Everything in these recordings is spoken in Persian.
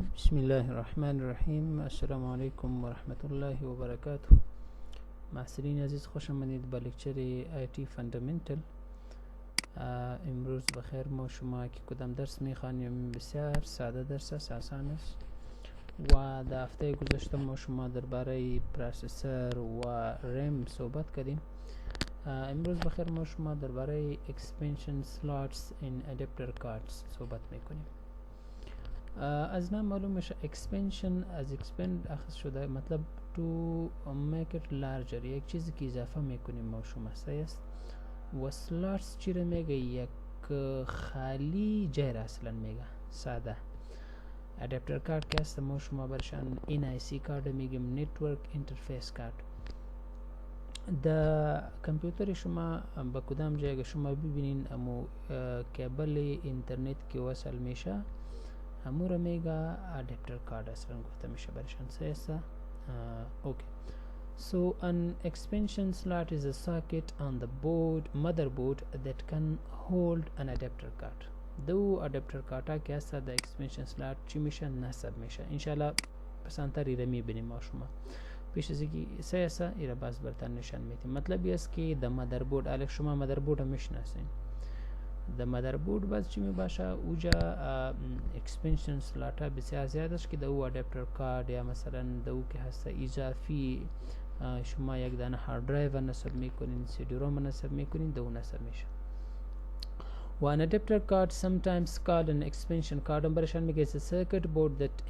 بسم الله الرحمن الرحیم. السلام علیکم و رحمت الله و برکاته. محصلین عزیز خوش آمدید به لکچر آی تی فاندامنتال. امروز بخیر ما شما که کدام درس میخوانیم بسیار ساده درس است، آسان است و در هفته گذشته ما شما درباره پروسسور و رم صحبت کردیم. امروز بخیر ما شما درباره expansion slots in adapter cards صحبت میکنیم. از نام معلوم میشه expansion از expand اخذ شده، مطلب to make it larger، یک چیزی که اضافه میکنیم ما شما است. و slots چی رو میگه؟ یک خالی جای را اصلا میگه ساده. adapter card که هست ما شما برشان NIC کارد میگیم، network interface کارد. در کامپیوتر شما با کدام جای که شما ببینین امو کابل اینترنت که وصل میشه همو را میگه adapter card اصلا گفته میشه برشان سیسا. اوکی. So an expansion slot is a socket on the motherboard that can hold an adapter card. دو adapter card ها که هست در expansion slot چی میشه؟ نصب میشه. انشالله پسانتر ایره میبینیم ما شما. پیش از اینکه سیسا ایره باز برتن نشان میدیم. مطلب است که در مادربورد الک شما مادربورد هم میشناسین. در مادربورد باز چی میباشه؟ اوجا اکسپنشن سلاٹ ها بسیار زیاد است که در او ادپتر کارد یا مثلا در او که هست اضافی شما یک دانه هارد درایو نصب میکنین، سی دی روم نصب میکنین، در او نصب میشه. و an adapter card sometimes called an expansion card برشان میگه is a circuit board that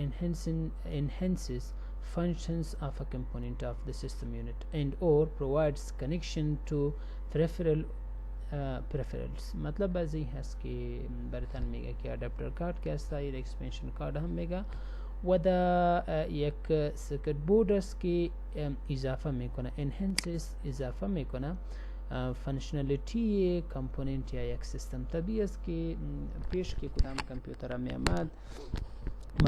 enhances functions of a component of the system unit and or provides connection to peripherals. مطلب از این هست که براتون میگه که ادپتر کارد که هست یا اکسپنشن کارد هم میگه و دا یک سرکت بورد است که اضافه میکنه، enhances اضافه میکنه فانکشنالیتی کامپوننت یا یک سیستم. طبیعی است که پیش که کدام کامپیوتر می آمد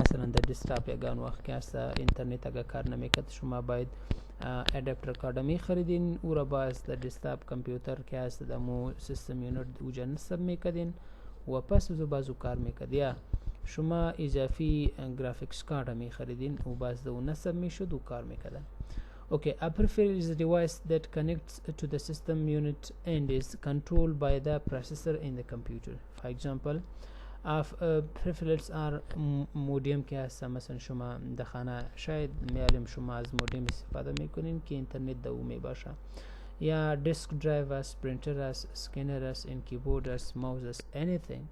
مثلا در دسکتاپ یگان وقت که هست اینترنت اگر کار نمیکرد شما باید ادپتر کارد می خریدین، او را باز در دسکتاپ کامپیوتر که هست دمو سیستم یونیت اوجا نصب میکردین و پس از بازو کار میکرد. یا شما اضافی گرافیکس کارد می خریدین و باز دو نصب میشد و کار میکردن. Okay, a peripheral is a device that connects to the system unit and is controlled by the processor in the computer. For example, peripherals are مودم که هست مثلا شما در خانه شاید میالیم شما از مودم استفاده میکنین که اینترنت دو می باشه، یا disk drive است، printer است، scanner است، in keyboard است، mouse است، anything.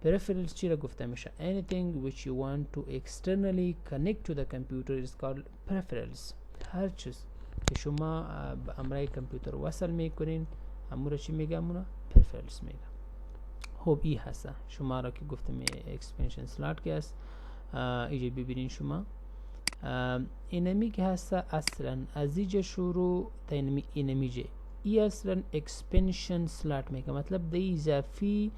Peripherals چی را گفته میشه؟ anything which you want to externally connect to the computer is called peripherals. هر چیز که شما به امرای کامپیوتر وصل میکنین همون را چی میگم؟ اونا peripherals میگم. خب این هست شما را که گفتم اکسپنشن سلاٹ که هست ایجا ببینین شما اینمی که هست اصلا از ایجا شروع تا اینمی جه ای اصلا اکسپنشن سلاٹ میگه، مطلب دی اضافی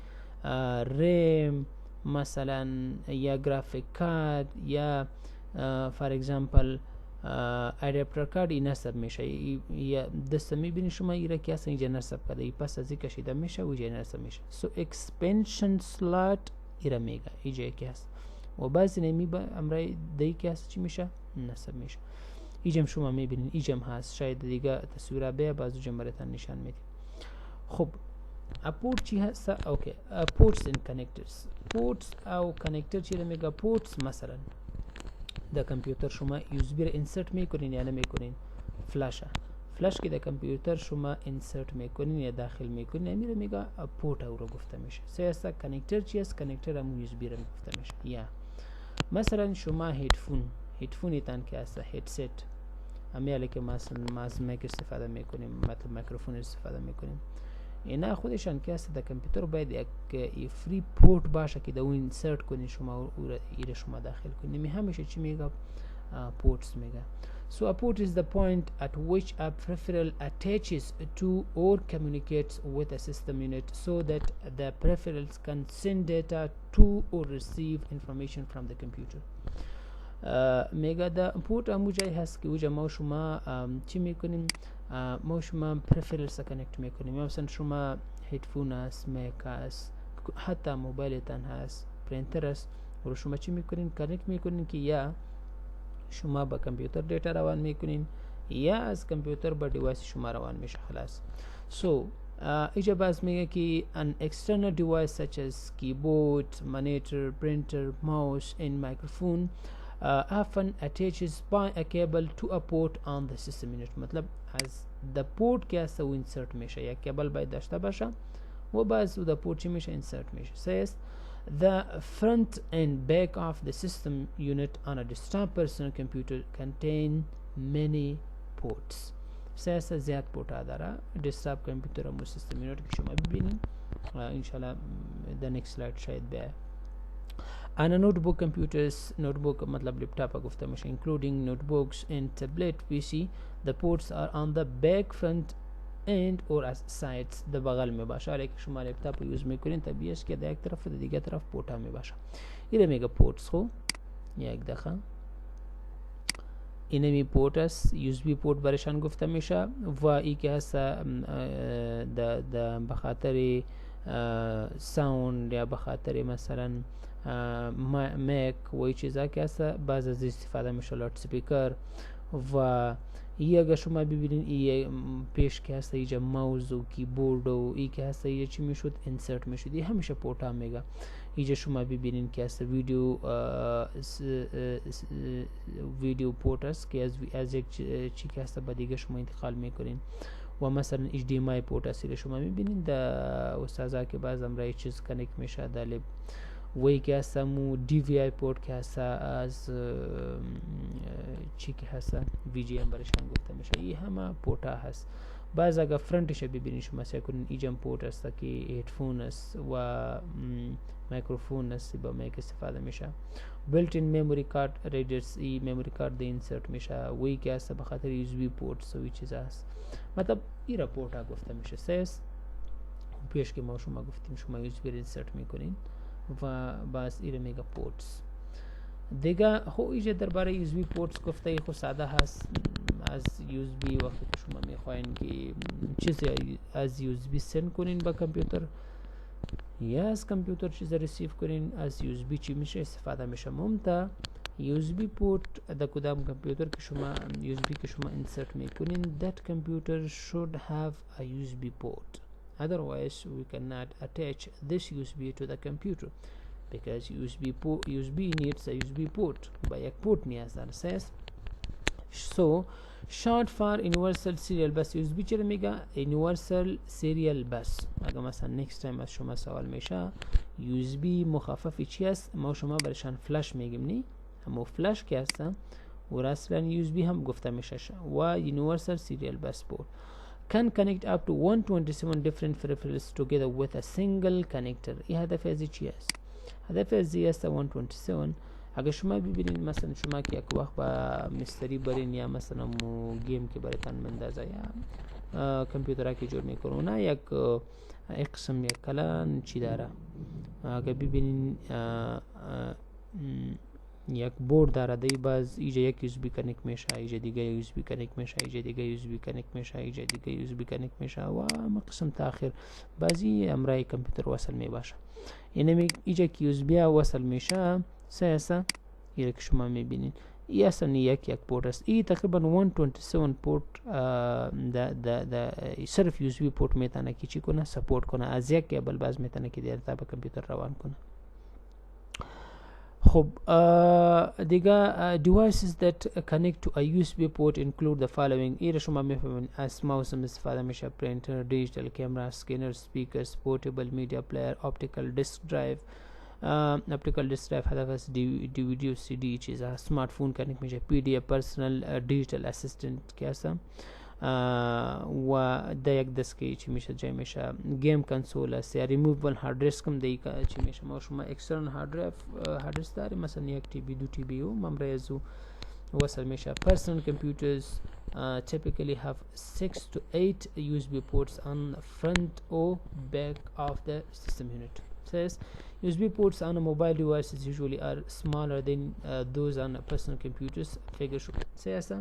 ریم مثلا یا گرافیک کارد یا فار اگزامپل ادپتر کارد این نصب میشه یا دسته میبینی شما ایره که اصلا اینجا نصب کرده ای پس از این کشیده میشه و اینجا نصب میشه. سو اکسپنشن سلاٹ ایره میگه اینجا که هست و بعضی نمی با امرای دی که هست چی میشه؟ نصب میشه. اینجا شما میبینین اینجا هست، شاید دیگه تصویره به بازو جمبرتان نشان میدیم. خب پورت چی هست؟ اوکی، پورتس ان کانکترز. پورتس او کانکتر چی رو میگه؟ پورتس مثلا در کامپیوتر شما یوزبی را انسرت میکنین یا نمیکنین؟ فلاش که در کامپیوتر شما انسرت میکنین یا داخل میکنین امیر میگه پورت او را گفته میشه. سیاستا کانکتر چی است؟ کانکتر همون یوزبی را گفته میشه. یا مثلا شما هیدفون تان که است هیدست امیاله که مثلا از مایک استفاده میکنیم، مطلب میکروفون استفاده میکنیم، اینا خودشان که است در کامپیوتر باید یک فری پورت باشه که در اون انسرت کنین شما ایره شما داخل کنین. نمی همیشه چی میگه؟ پورتس میگه. So a port is the point at which a peripheral attaches to or communicates with a system unit so that the peripherals can send data to or receive information from the computer. میگه دا پورت همو جای هست که اوجا ما شما چی میکنیم؟ ما شما پرفرلز کانکت میکنیم. مثلا شما هیدفون هست، میک هست، حتی موبایلتان هست، پرینتر هست، رو شما چی میکنین؟ کانکت میکنین که یا شما با کامپیوتر دیتا روان میکنین یا از کامپیوتر با دیوایس شما روان میشه. خلاص. سو اینجا باز میگه که an external device such as keyboard, monitor, printer, mouse and microphone often attaches by a cable to a port on the system unit. مطلب از the port که هست و insert میشه، یا کابل باید داشته باشه و باز و the port چی میشه؟ insert میشه. says the front and back of the system unit on a desktop personal computer contain many ports. سه زیاد پورت داره دسکتاپ کامپیوتر و سیستم یونیت که شما ببینین انشالله در next slide شاید بیاید. and a notebook computers, notebook مطلب لپتاپ گفته میشه including notebooks and tablet PC. the ports are on the back, front end or as sides. د بغل می باشه. اگه شما لپتاپ یوز میکنین طبیعی است که در یک طرف و دیگه طرف پورت هم می باشه. اینه میگه پورتس. خو یک دقیقه اینه می پورت است، یو اس بی پورت برشان گفته میشه و ای که هست د بخاطر ساوند یا بخاطر مثلا مک و ای چیزا که هست بعض از استفاده میشه لارد سپیکر. و ای اگه شما ببینین ای پیش که هست اینجا ماوس و کیبورد و ای که هست اینجا چی میشد؟ انسرت میشد. ای همیشه پورت هم میگه. اینجا شما ببینین که هست ویدیو پورت است که از یک چی که هست با دیگه شما انتقال میکنین. و مثلا HDMI پورت است شما میبینین در استازا که بعض امرای چیز کنیک میشه در وی که هست مو DVI پورت که هست از چی که هست VGM برشان گفته میشه. ای همه پورت ها هست. بعض اگر فرنتش ببینین شما سعی کنین ایجم پورت است که هدفون است و مایکروفون است با میک استفاده میشه. built in memory card readers ای memory card دی انسرت میشه. وی که هست بخاطر یو اس بی پورت سوی چیز هست. مطلب ای را پورت ها گفته میشه. سیس پیش که ما شما گفتیم شما یو اس بی انسرت میکنین و باز ای را میگه پورتس دیگه. خو ایجا درباره یو اس بی پورتس گفته ای خو ساده هست. از یو اس بی وقتی که شما میخواین که چیزی از یو اس بی سند کنین با کامپیوتر یا از کامپیوتر چیز ریسیو کنین، از یو اس بی چی میشه استفاده میشه. ممتا یو اس بی پورت در کدام کامپیوتر که شما یو اس بی که شما انسرت میکنین that computer should have a USB port. Otherwise we cannot attach this USB to the computer because USB needs a USB port. با یک پورت نیاز داره. says so short for universal serial bus. USB چرا میگه universal serial bus؟ اگه مثلا next time از شما سوال میشه USB مخفف چی است ما شما برشان فلش میگیم نی، همو فلش که هستم و اصلا USB هم گفته میشه. و universal serial bus port can connect up to 127 different peripherals together with a single connector. این هدف از چی است؟ هدف از است 127. اگه شما ببینید مثلا شما که یک وقت با مستری برین یا مثلا گیم که براتون مندازه یا کامپیوتر که جور میکنه یک قسم یک کلان چی داره. اگه ببینین یک بورد داره دی باز ایجا یک یو اس بی کنیک میشه، ایجا دیگه یو اس بی کنیک میشه، ایجا دیگه یو اس بی کنیک میشه، ایجا دیگه یو اس بی کنیک میشه و قسم تاخیر بعضی امرای کامپیوتر وصل می باشه. یعنی ایجا که یو اس بی وصل میشه سیاسا ایره که شما میبینین ای اصلا یک پورت است. ای تقریبا 127 پورت صرف یو اس بی پورت میتونه که چی کنه سپورت کنه. از یک کیبل باز میتونه که در تا کامپیوتر روان کنه. خب دیگه devices that connect to a USB port include the following. ایره شما میفهمین از ماوس استفاده میشه، پرینتر، دیجیتال کامرا، سکینر، سپیکرز، پورتیبل میدیا پلیر، اپتیکال دیسک درایو. اپتیکال دیسک درایو هدف از DVD و CD چیزا. سمارت فون کنیک میشه، PDF پرسنل دیجیتال اسیستنت که هستم و ده یک دسکی چی میشه جای میشه. گیم کنسول است یا ریمووبل هارد دیسک هم دی چی میشه. ما شما اکسترنال هارد دیسک داریم مثلا یک تی بی 2 TB و ممره ازو وصل میشه. personal computers typically have 6 to 8 USB ports on front or back of the system unit. Says USB ports on a mobile devices usually are smaller than those on personal computers. figure says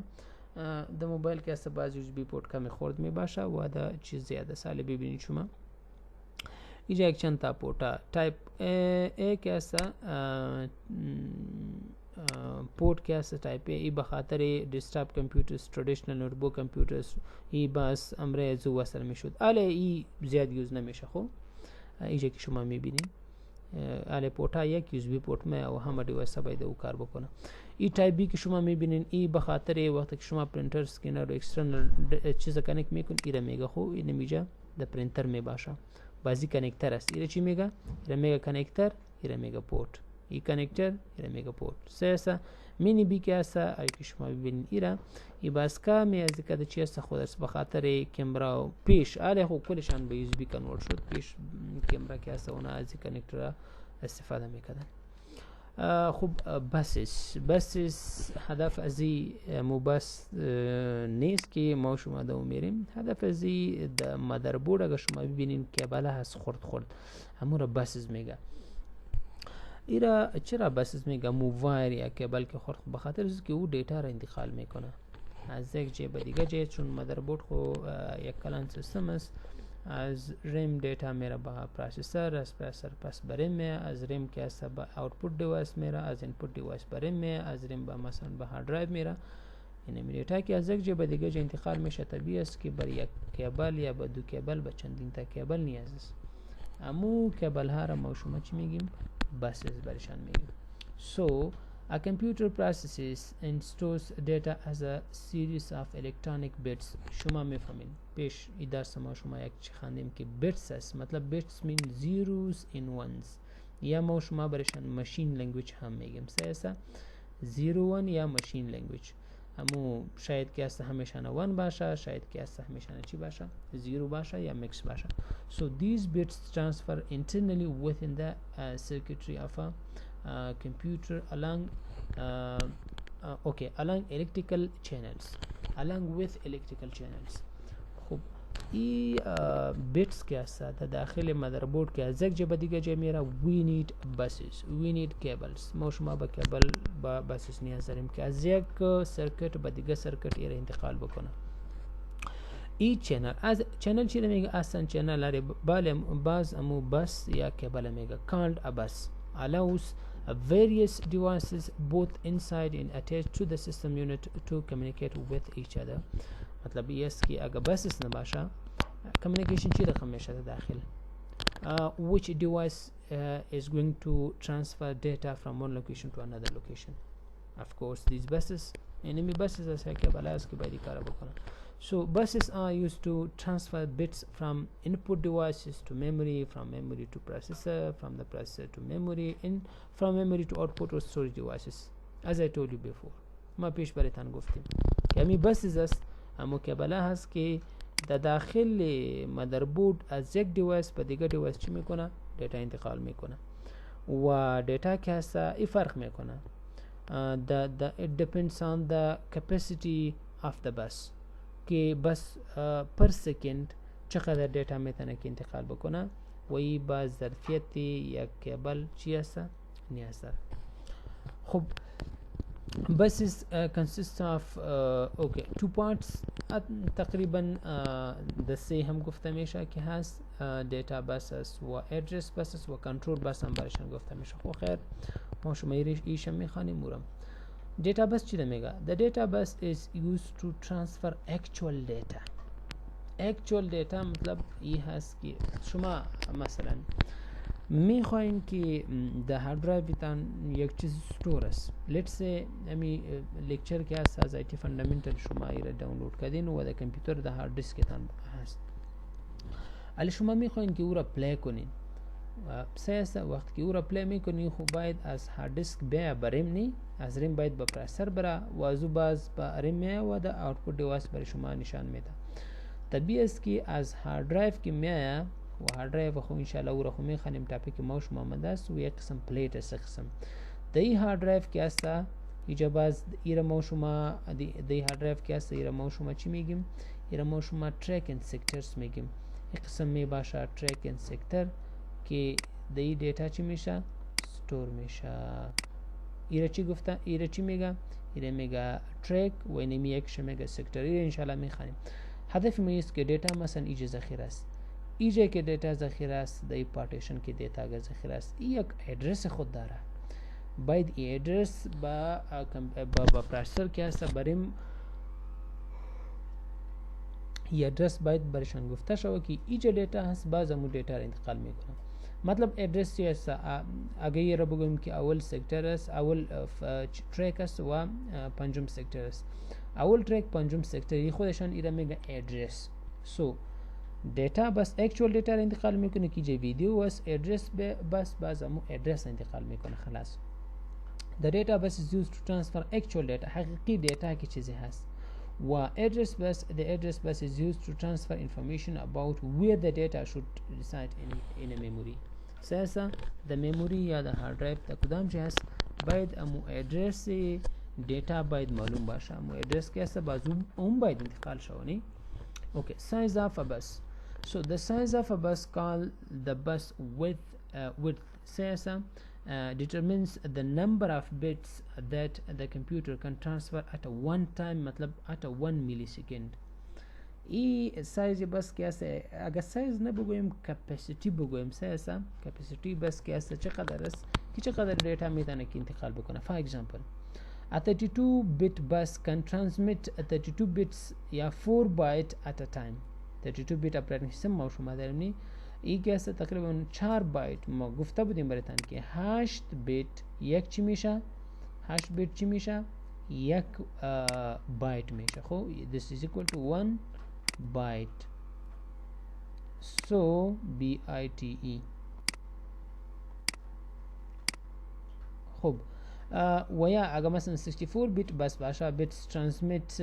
د موبایل که است باز USB پورت کمی خورد می باشه و دا چیز زیاده سالی ببینید شما. اینجا یک چند تا پورتا تایپ A که است پورت که است تایپ A ای بخاطر دسکتاپ کامپیوترز ترادیشنال نوتبوک کامپیوترز ای بس امر زو وصل میشد اله ای زیاد یوز نمیشه. خب اینجا که شما میبینید اله پورتا یک USB پورت می او همه دیوایس باید او کار بکنه. ای تایپ بی که شما میبینین ای بخاطر وقتی که شما پرینتر اسکینر و اکسترنال چیز کانکت میکن ایره میگه خب این میجا د پرینتر می باشه بازی کانکتر است. ایره چی میگه؟ ایره میگه کانکتر، ایره میگه پورت، ای کانکتر، ایره میگه پورت. سه مینی بی که است ای که شما ببینین ایره ای باسکا می از کده چی است خود است بخاطر کامرا پیش اله خو کلشان به USB کنورت شد. پیش کامرا که است اون از کانکتر استفاده میکردن. خب بسیس هدف ازی مو بس نیست که ما شما دو میریم. هدف ازی د مادربرد اگر شما ببینین کابل هست خورد همون را بسیس میگه. ایرا چرا بسیس میگه مو وایر یا کابل که خورد؟ بخاطر از که او دیتا را انتقال میکنه از یک جای به دیگه جای، چون مادربرد خو یک کلان سیستم است. از ریم دیتا میره به پروسسور، از پروسسور پس به ریم، از ریم که است به آوتپوت دیوایس میره، از اینپوت دیوایس به ریم، از ریم به مثلا به هارد درایو میره. این دیتا که از یک جای به دیگه جای انتقال میشه طبیعی است که برای یک کابل یا به دو کابل به چندین تا کابل نیاز است. امو کابل ها را ما شما چی میگیم؟ بسز برشان میگیم. So a computer processes and stores data as a series of electronic bits. شما میفهمین پیش ای درس ما شما یک چی خواندیم که bits است، مطلب bits mean zeros and ones، یا ما شما برشان ماشین لنگویج هم میگیم. سه 01 یا ماشین لنگویج. امو شاید که است همیشه 1 باشه، شاید که است همیشه چی باشه 0 باشه یا میکس باشه. So these bits transfer internally within the circuitry of a computer along along electrical channels, along with electrical channels. خب ای bits که است در داخل مادربرد که از یک جای به دیگه جای میره. we need buses, we need cables. ما شما با کابل با بسیس نیاز داریم که از یک سرکت به دیگه سرکت ایره انتقال بکنه. ای چنل از چنل چی میگه؟ اصلا چنل اره باز امو بس یا کابل میگه. called a bus allows various devices both inside and attached to the system unit to communicate with each other. مطلب یہ است کہ اگر بسس نباشه communication چی رقم میشه داخل which device is going to transfer data from one location to another location. Of course these buses enemy buses as ہے کہ بلا اس کی بایدی کارا بکنه. So buses are used to transfer bits from input devices to memory, from memory to processor, from the processor to memory, and from memory to output or storage devices. As I told you before, ما پیش براتان گفتیم که امی buses است اما کابلا هست که در داخل مادربرد از یک دیوایس به دیگر دیوایس چی میکنه؟ دیتا انتقال میکنه و دیتا که هست ای فرق میکنه. It depends on the capacity of the bus که بس پر سکند چقدر دیتا میتونه که انتقال بکنه و ای با ظرفیت یک کابل چی هست؟ نیاز داره. خب buses consist of two parts تقریبا دسته هم گفته میشه که هست دیتا بسس و ادرس بسس و کنترل بس هم برشان گفته میشه. خب خیر ما شما ایشم میخوانیم مورم. دیتا بس چی میگه؟ The data bus is used to transfer actual data. actual data مطلب ای هست که شما مثلا میخواین که در هارد درایوتان یک چیز استور است. لیتس سی امی لیکچر که هست از IT فاندامنتال شما ایره دانلود کردین و در کامپیوتر در هارد دیسکتان هست. ولی شما میخواین که او را پلی کنین سه وقت که او را پلی میکنین خب باید از هارد دیسک بیا بریم نی، از ریم باید با پروسسور برا و از باز با ریم میا و در آوتپوت دیوایس برای شما نشان میده. طبیعی است که از هارد درایو که میایا و هارد درایو خو ان شاء الله او را خو میخوانیم تاپیک ما شما آمده است و یک قسم پلیت است. قسم دی هارد درایو که است اینجا باز ایره ما شما دی هارد درایو که است ایره ما شما چی میگیم؟ ایره ما شما تریک اند سکترز میگیم. یک قسم می باشه تریک اند سکتر که دی دیتا چی میشه؟ ستور میشه. ایره چی گفته؟ ایره چی میگه؟ ایره میگه تریک و اینمی یک میگه سکتر. ایره ان شاء الله میخوانیم. هدف ما است که دیتا مثلا اینجا ذخیره است. ایجا که دیتا ذخیره است در پارتیشن که دیتا ذخیره است. یک ادرس خود داره. باید این ادرس با پروسسور که هست بریم این ادرس باید برشان گفته شوه که ایجا دیتا هست باز همون دیتا را انتقال میکنه. مطلب ادرس چی هست؟ اگه یه را بگویم که اول سکتر است، اول تریک است و پنجم سکتر است. اول تریک پنجم سکتر خودشان ایره میگه ادرس. سو دیتا بس اکچوال دیتا را انتقال میکنه که جه ویدیو است، ادرس بس باز همون ادرس انتقال میکنه. خلاص the database is used to transfer actual data حقیقی دیتا که چیزی هست و address bus the address bus is used to transfer information about where the data should reside in a memory. ساسا the memory یا the hard drive تا کدام چی هست باید امو address دیتا باید معلوم باشه. امو address که هست باز اون باید انتقال شونی. okay, size of a bus. So the size of a bus called the bus width ساسا determines the number of bits that the computer can transfer at a one time मतलब at a 1 millisecond. ای سایز بس که است اگر سایز نبگویم کپاسیتی بگویم سایسا کپاسیتی بس که است چقدر است که چقدر دیتا میتونه که انتقال بکنه. for example a 32 bit bus can transmit 32 bits یا 4 byte at a time. 32 bit operating system ما شما داریم این که است تقریبا 4 بایت. ما گفته بودیم براتون که 8 بیت یک چی میشه 8 بیت چی میشه یک بایت میشه. خب this is equal to 1 byte. so byte. خب و یا اگر مثلا 64 بیت بس باشه bits transmit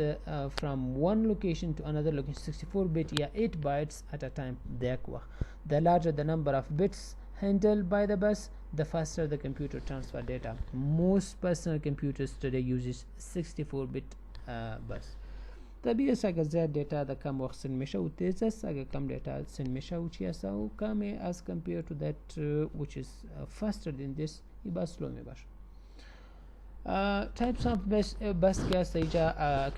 from one location to another location 64 bit یا 8 bytes at a time. دیک وقت the larger the number of bits handled by the bus the faster the computer transfer data. most personal computers today uses 64 bit bus. طبیعی است اگر زیاد دیتا در کم وقت سند میشه و تیز است. اگر کم دیتا سند میشه و چی است و کمی as compared to that which is faster than this ای با slow می باشه. types of bus gas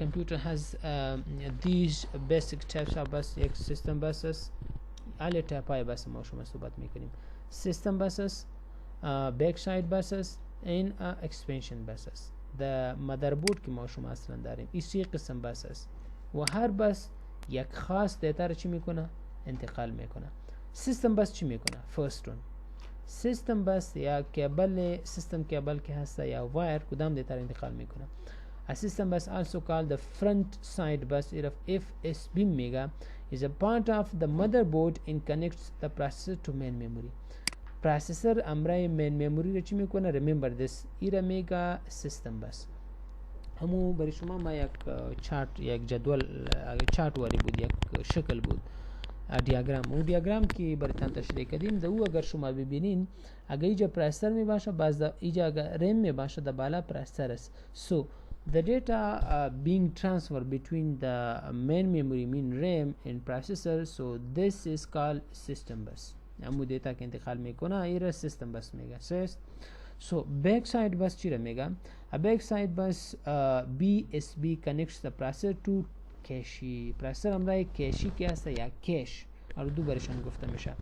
computer has these basic types of bus. یک system buses alle type bus ما شما صحبت میکنیم system buses, backside buses and expansion buses. the motherboard که ما شما اصلا داریم این قسم بس است و هر بس یک خاص دیتا رو چی میکنه انتقال میکنه. system bus چی میکنه؟ first one سیستم بس یا کیبل سیستم کیبل که هست یا وایر کدام دیتا رو انتقال میکنه. A system bus also called the front side bus of FSB mega is a part of the motherboard and connects the processor to main memory. processor امرای main memory رو چی میکنه؟ remember this ایره میگا system bus. همو برای شما ما یک چارت یک جدول چارت واری بود یک شکل بود دیاگرام. اون دیاگرام که براتون تشریح کردیم ده او اگر شما ببینین اگر اینجا پروسسور می باشه باز اینجا اگر ریم می باشه ده بالا پروسسور است. so the data being transferred between the main memory mean RAM and processor so this is called system bus. همون دیتا که انتقال میکنه ایره system bus میگه. so backside bus چی را میگه؟ a backside bus BSB connects the processor to کشی. پروسسور امرای کشی که هست یا کش اردو برشان گفته میشه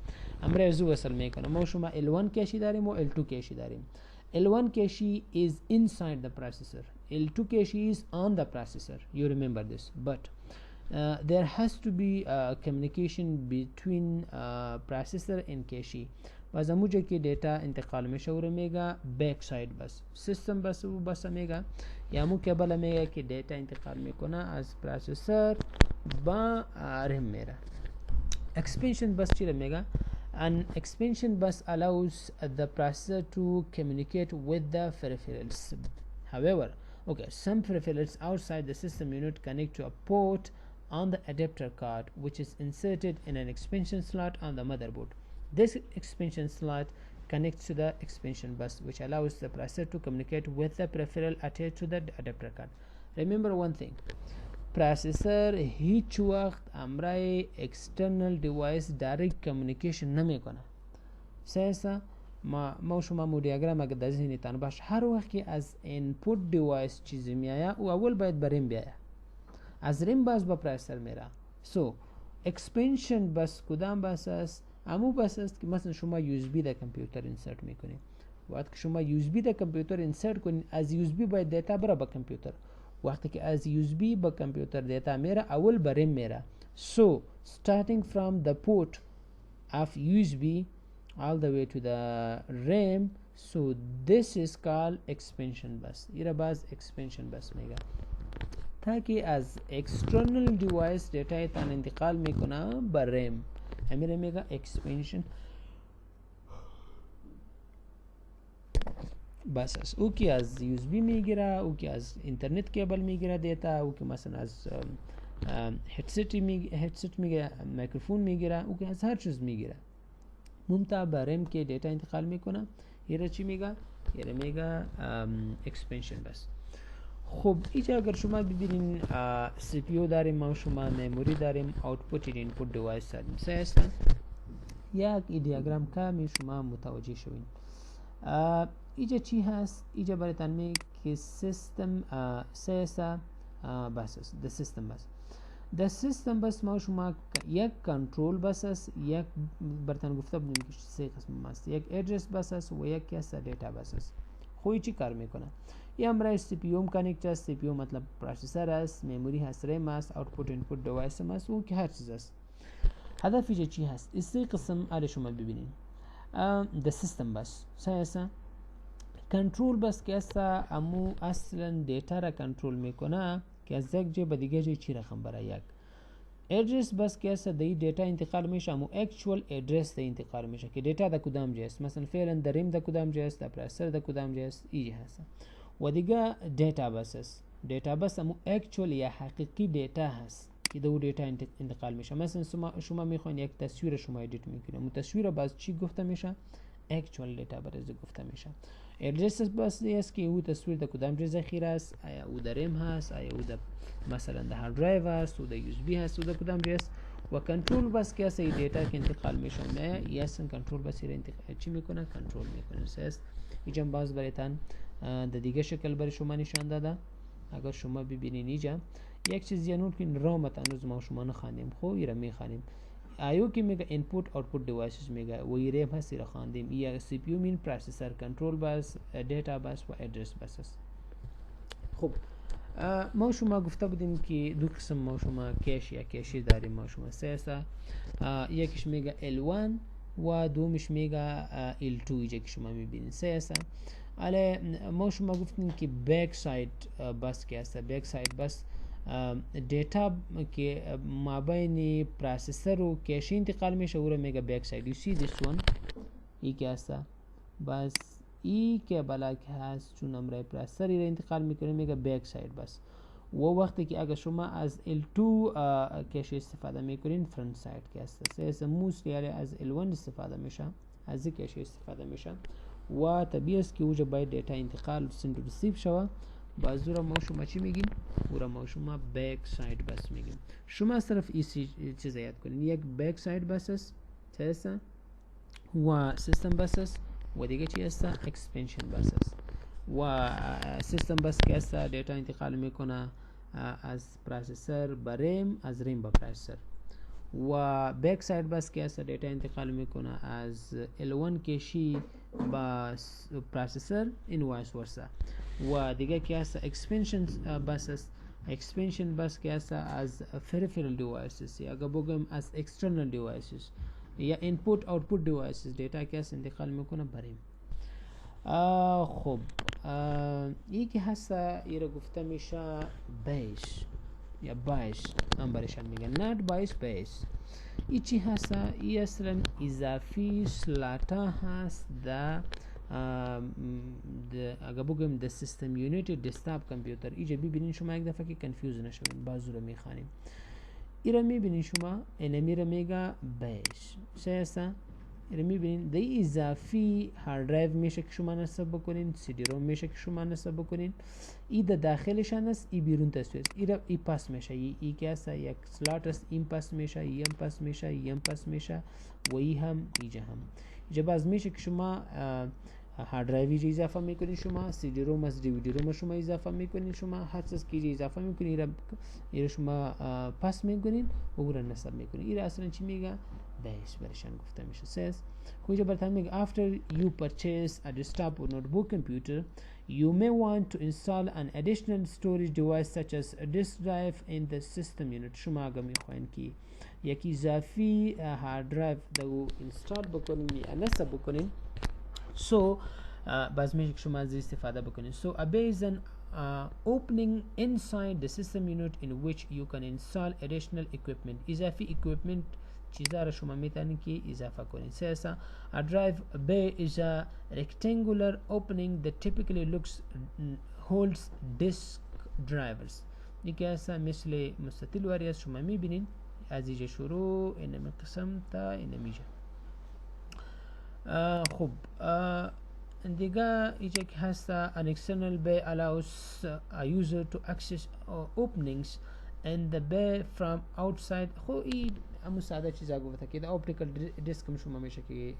امرای زو وصل میکنه. ما شما L1 کشی داریم و L2 کشی داریم. L1 کشی is inside the processor, L2 کشی is on the processor. you remember this but there has to be communication between processor and کشی. باز اموجه که دیتا انتقال میشه و رو میگه بک ساید بس. سیستم بس و بس میگه یا مو کبل میگه که دیتا انتقال میکنه از پروسسور با رم میره. expansion bus چی رو میگه؟ an expansion bus allows the processor to communicate with the peripherals. however some peripherals outside the system unit connect to a port on the adapter card which is inserted in an expansion slot on the motherboard. This expansion slot connects to the expansion bus which allows the processor to communicate with the peripheral attached to the adapter card. Remember one thing, processor هیچ وقت امرای external device direct communication نمیکنه. سیسا ما شما مو دیاگرام اگه در ذهنتان باشه هر وقت که از input device چیزی میایه او اول باید بریم بیایه از ریم باز با پروسسور میره. so اکسپنشن بس کدام بس است؟ امو بس است که مثلا شما یو اس بی در کامپیوتر اینسرت میکنید. وقتی که شما یو اس بی در کامپیوتر اینسرت کنید، از یو اس بی باید دیتا بره به کامپیوتر. وقتی که از یو اس بی به کامپیوتر دیتا میره، اول بریم میره. So starting from the port of USB all the way to the RAM, so this is called expansion bus. ایره باز expansion bus میگه تاکه از external device دیتا تان انتقال میکنه به ریم. همیره میگه expansion bus است. او که از یو اس بی میگیره، او که از اینترنت کیبل میگیره دیتا، او که مثلا از هدست میگیره، میکروفون میگیره، او که از هر چیز میگیره ممتع به ریم که دیتا انتقال میکنه. یه چی میگه؟ یه میگه اکسپنشن بس. خب اینجا اگر شما ببینین سی پی یو داریم، ما شما مموری داریم، آوتپوت اینپوت دیوایس داریم. سه یک ای دیاگرام کمی شما متوجه شوین. اینجا چی هست؟ اینجا براتون میگه که سیستم سه بس است. د سیستم بس. د سیستم بس ما شما یک کنترل بس است، یک براتون گفته بودیم که سه قسم است، یک ادرس بس است و یک کیس دیتا بس است. خوی چی کار میکنه؟ یا امرای سی پی یو کانکت است. سی پی یو مطلب پروسسور است، مموری هست، ریم است، آوتپوت اینپوت دیوایس است و که هر چیز است. هدفش چی هست؟ این سه قسم آره شما ببینین. د سیستم بس سه کنترل بس که است، امو اصلا دیتا را کنترل میکنه که از یک جای به دیگه جای چی رقم برای یک. ادرس بس که است دی دیتا انتقال میشه، امو اکچوال ادرس دی انتقال میشه که دیتا در کدام جای است. مثلا فعلا در ریم در کدام جای است، در پروسسور در کدام جای است، اینجا هست. و دیگه دیتا بس است. دیتا بس امو اکچوال یا حقیقی دیتا هست که دو دیتا انتقال میشه. مثلا شما میخواین یک تصویر شما ادیت میکنید، امو تصویر باز چی گفته میشه؟ اکچوال دیتا برای گفته میشه. ادرس بس است که او تصویر در کدام جای ذخیره است، آیا او در ریم هست، آیا او در مثلا در هارد درایو است، او در یو اس بی هست، او در کدام جای است. و کنترل بس که است دیتا که انتقال میشه، نه یاسن کنترل بس را انتقال چی میکنه؟ کنترل میکنه. است اینجا باز برایتان در دیگه شکل برای شما نشان داده. اگر شما ببینید اینجا یک چیز یا نوت کن رامت هنوز ما شما نخواندیم، خب ایرا میخوانیم. آیو که میگه اینپوت آوتپوت دیوایسز میگه و این ریم هست، ایرا خواندیم. یا سی پی یو مین پروسسور، کنترل بس، دیتا بس و ادرس بس است. خب ما شما گفته بودیم که دو قسم ما شما کش یا کشی داریم. ما شما سه یکیش میگه L1 و دومش میگه L2. اینجا که شما میبینید سه است. ale ما شما گفتیم که بک ساید بس که است. بک ساید بس دیتا که مابین پروسسور و کش انتقال میشه او رو میگه بک ساید. you see this one ای که است. بس ای که بالا که هست چون امرای پروسسور را انتقال میکنه میگه بک ساید بس. و وقتی که اگر شما از L2 کش استفاده میکنین فرنت ساید که است. سه موستلی از L1 استفاده میشه، از کش استفاده میشه و طبیعی است که اوجا باید دیتا انتقال سند رسیو شوه. بازو را ما شما چی میگیم؟ او را ما شما بک ساید بس میگیم. شما صرف ایسی چیز یاد کنین، یک بک ساید بس است و سیستم بس است و دیگه چی است؟ اکسپنشن بس است. و سیستم بس که است دیتا انتقال میکنه از پروسسور به ریم، از ریم به پروسسور. و بک ساید بس که است دیتا انتقال میکنه از L1 کشی با پروسسور این وایس ورسا. و دیگه که است اکسپنشن بس است. اکسپنشن بس که است از peripheral devices یا اگر بگم از external devices یا input output devices دیتا که است انتقال میکنه بریم. خب این که هست ایره گفته میشه بیش یا بایش هم برشان میگن not بایش بیش. ای چی هست؟ ای اصلا اضافی سلاتا هست دا اگر بگم دا سیستم یونیت دسکتاپ کامپیوتر. اینجا ببینین شما یک دفعه که کنفیوز نشوین، بازو رو میخوانیم. ایره میبینین شما اینمی رو میگه بیش چه هست؟ ایره میبینین دی اضافی هارد درایو میشه که شما نصب بکنین، سی دی روم میشه که شما نصب بکنین. ای در داخلشان است، ای بیرون تصویر است. ایره ای پاس میشه، ای که است یک سلات است، این پاس میشه، ای هم پاس میشه، ای هم پاس میشه و ای هم اینجا هم. اینجا باز میشه که شما هارد درایوی اضافه میکنین شما، سی دی روم از دیویدی روم شما اضافه میکنین شما، هر چیز که اضافه میکنین ایره شما پس میکنین و او را نصب میکنین. ایره اصلا چی میگه؟ دایس ورژن گفته میشه. says خب اینجا براتون میگه after you purchase a desktop or notebook computer you may want to install an additional storage device such as a disk drive in the system unit. شما اگه میخواین که یک اضافی هارد درایو دو اینستال بکنین یا نصب بکنین، so باز میشه که شما از استفاده بکنین. so a bay is an opening inside the system unit in which you can install additional equipment. اضافی equipment چیزا را شما میتونین که اضافه کنین. سیاسا a drive bay is a rectangular opening that typically holds disk drivers. دیگه اصلا مثل مستطیل واری از شما میبینین از اینجا شروع اینمی قسم تا اینمیجا. خب دیگه اینجا که هستا an external bay allows a user to access openings in the bay from outside. خب این همون ساده چیزا گفته که در اپتیکال دیسک شما میشه که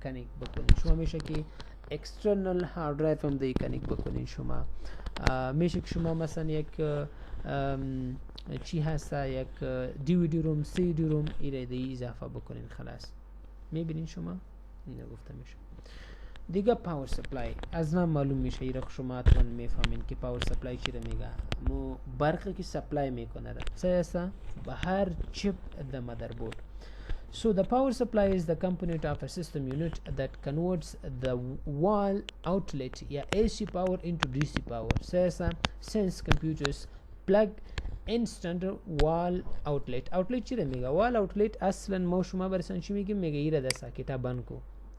کانیک بکنین، شما میشه که اکسترنال هارد درایو هم دی کانیک بکنین، شما میشه که شما مثلا یک چی هستا یک دیویدی روم سی دی روم ایره دی اضافه بکنین. خلاص میبینین شما اینو گفته میشه. دیگه پاور سپلای از نام معلوم میشه ایره شما حتما میفهمین که پاور سپلای چی رو میگه. مو برقی که سپلای میکنه سیاسا به هر چپ د مادربورد. So the power supply is the component of a system unit that converts the wall outlet या AC power into DC power. سیاسا since computers plug in standard wall outlet چی رو میگه؟ wall outlet اصلا ما شما برسان چی میگیم؟ میگه ایره د ساکتا بند کو،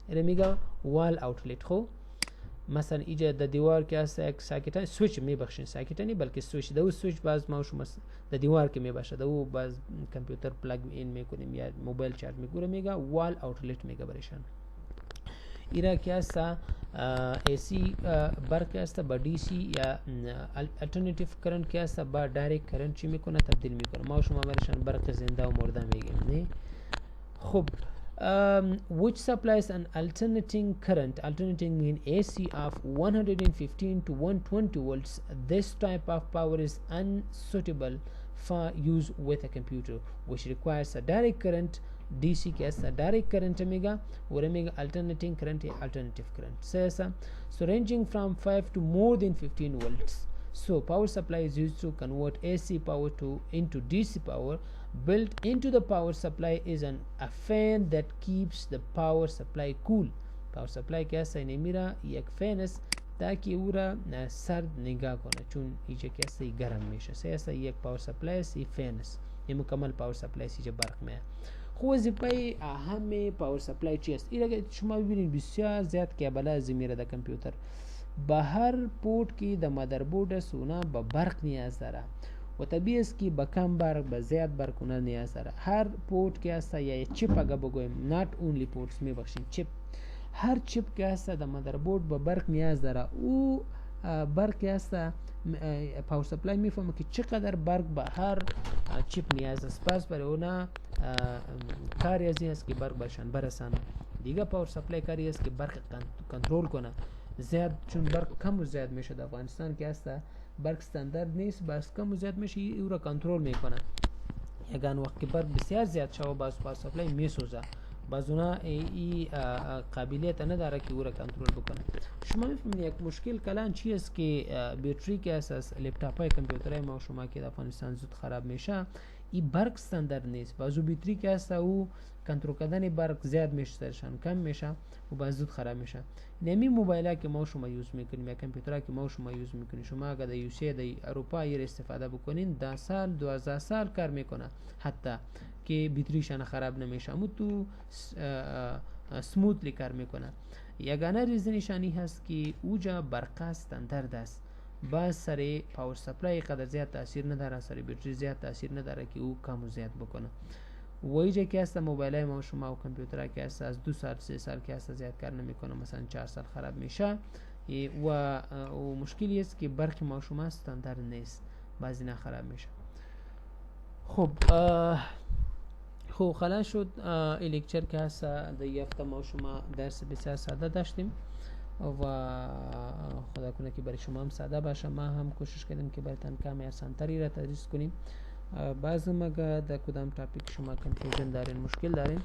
ایره میگه wall outlet. خب مثلا اینجا د دیوار کې است یک ساکت سویچ میبخشین، ساکت نه بلکه سویچ دو سویچ باز ما شما د دیوار کې میبخشه دو باز کامپیوتر پلاگ این میکنیم یا موبایل چارج میکنه میگه وال اوتلت میگه برشان. ایرا کې است ای سی برق کې است با D C یا الټرنیټیو کرنٹ کې است با ډایرکټ کرنٹ چی میکنه تبدیل میکنه ما شما برشان برق زنده و مرده میگیم نه. خب which supplies an alternating current, alternating mean AC of 115 to 120 volts. This type of power is unsuitable for use with a computer which requires a direct current. DC case a direct current omega or omega alternating current alternative current. So ranging from 5 to more than 15 volts. So power supply is used to convert AC power into DC power. Built into the power supply is a fan that keeps the power supply cool. Power supply क्या सही मेरा एक fan है ताकि उरा सर्द निगाह को ना चुन इजे क्या सही गर्म में से ऐसा एक power supply सी fan है ये मुकम्मल power supply सी जब बर्क में خو زپای اهم power supply چیست؟ ایره شما ببینید بسیار زیاد کابل زمیره د کمپیوتر به هر پورت کې د مادربورد سونا به برق نیاز داره و طبیعی است که با کم برق به زیاد برقونه نیاز داره. هر پورت که هست یا چپ اگه بگویم not only ports میبخشیم چپ، هر چپ که هست در مادربورد به برق نیاز داره. او برق که هست پاور سپلای میفهمه که چقدر برق به هر چپ نیاز است، پس برای اونا کاری از این است که برق برشان برسانه. دیگه پاور سپلای کاری است که برق کنترل کنه زیاد، چون برق کم و زیاد میشه در افغانستان که هست برق استاندارد نیست، بس کم و زیاد میشه او را کنترل میکنه. یگان وقت که برق بسیار زیاد شو باز پاور سپلای میسوزه، باز اونا ای قابلیت نداره که او را کنترل بکنه. شما میفهمید یک مشکل کلان چی است که باتری که اساس لپتاپ های کامپیوترهای ما شما که در افغانستان زود خراب میشه، این برق استاندارد نیست. بازو باتری که هست او کنترل کردن برق زیاد میشه درشان کم میشه و باز زود خراب میشه. نمی موبایل ها که ما شما یوز میکنیم یا کامپیوتر ها که ما شما یوز میکنیم، شما اگر در یوسی در اروپا ایر استفاده بکنین 10 سال 12 سال کار میکنه حتی که باتریشان خراب نمیشه، اما تو سموتلی کار میکنه. یگانه ریزنشانی هست که اوجا برق استاندارد است، باز سر پاور سپلای قدر زیاد تاثیر نداره، سر باتری زیاد تاثیر نداره که او کم و زیاد بکنه. و اینجا که هست موبایل های ما شما و کامپیوتر که هست از 2 سال 3 سال که هست زیاد کار نمیکنه، مثلا 4 سال خراب میشه و مشکلی است که برق ما شما استاندارد نیست، بعضی نه خراب میشه. خب خلاص شد این لکچر که هست در یه هفته ما شما درس بسیار ساده داشتیم. و خدا کنه که برای شما هم ساده باشه. ما هم کوشش کردیم که براتون کمی آسان‌تری را تدریس کنیم. بعض مگه در کدام تاپیک شما کنفیوژن دارین، مشکل دارین،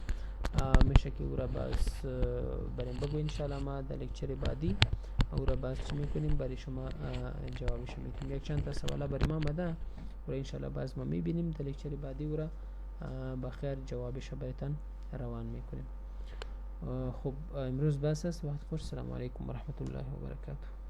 میشه که او را باز بریم بگو انشاءالله. ما در لکچر بعدی او را باز چی میکنیم برای شما جوابش میکنیم. یک چند تا سوالا برای ما آمده و انشاءالله باز ما میبینیم در لکچر بعدی او را بخیر جوابش براتون روان میکنیم. خب امروز بس است. وقت خوش. السلام علیکم و رحمت الله و برکاته.